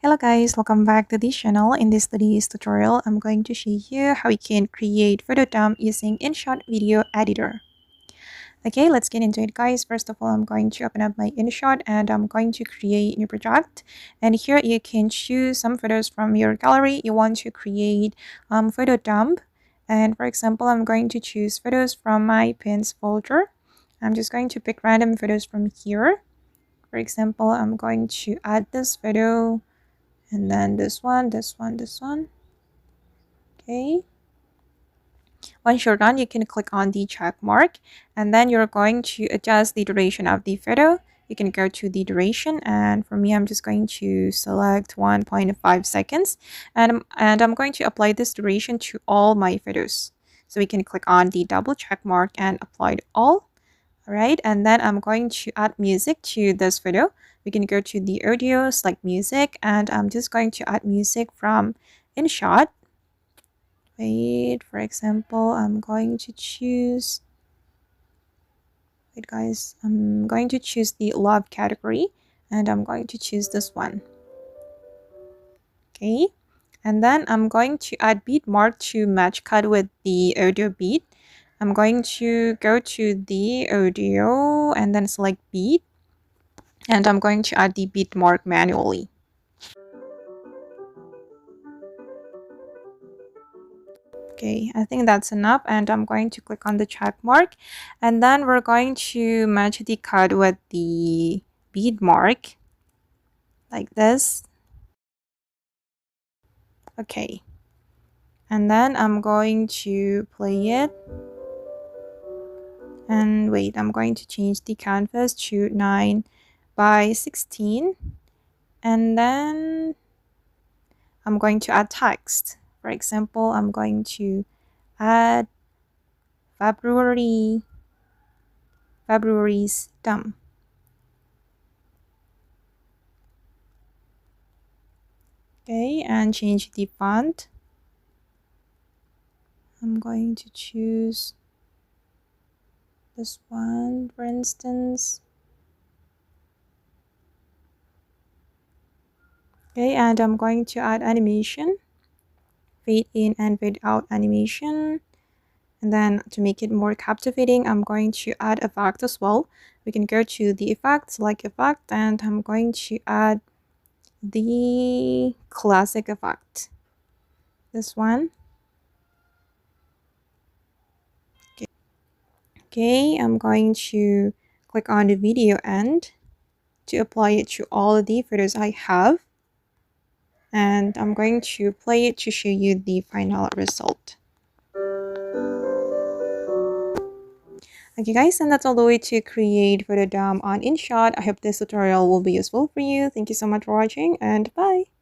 Hello guys, welcome back to this channel. In this today's tutorial, I'm going to show you how you can create photo dump using InShot video editor. Okay, let's get into it guys. First of all, I'm going to open up my InShot and I'm going to create a new project. And here you can choose some photos from your gallery you want to create photo dump. And for example, I'm going to choose photos from my pins folder. I'm just going to pick random photos from here. For example, I'm going to add this photo. And then this one. Okay. Once you're done, you can click on the check mark and then you're going to adjust the duration of the photo. You can go to the duration, and for me, I'm just going to select 1.5 seconds and I'm going to apply this duration to all my photos. So we can click on the double check mark and apply to all. All right, and then I'm going to add music to this photo. We can go to the audio, select music, and I'm just going to add music from InShot. Wait, for example, I'm going to choose, wait guys, I'm going to choose the love category and I'm going to choose this one. Okay, and then I'm going to add beat mark to match cut with the audio beat. I'm going to go to the audio and then select beat. And I'm going to add the beat mark manually. Okay, I think that's enough, and I'm going to click on the check mark, and then we're going to match the cut with the bead mark like this. Okay, and then I'm going to play it, and wait, I'm going to change the canvas to 9:16, and then I'm going to add text. For example, I'm going to add February's dump. Okay, and change the font. I'm going to choose this one, for instance. Okay, and I'm going to add animation, fade in and fade out animation. And then to make it more captivating, I'm going to add effect as well. We can go to the effect, select effect, and I'm going to add the classic effect. This one. Okay, I'm going to click on the video end to apply it to all of the photos I have. And I'm going to play it to show you the final result. Okay guys, and that's all the way to create photo dump on InShot. I hope this tutorial will be useful for you. Thank you so much for watching, and bye!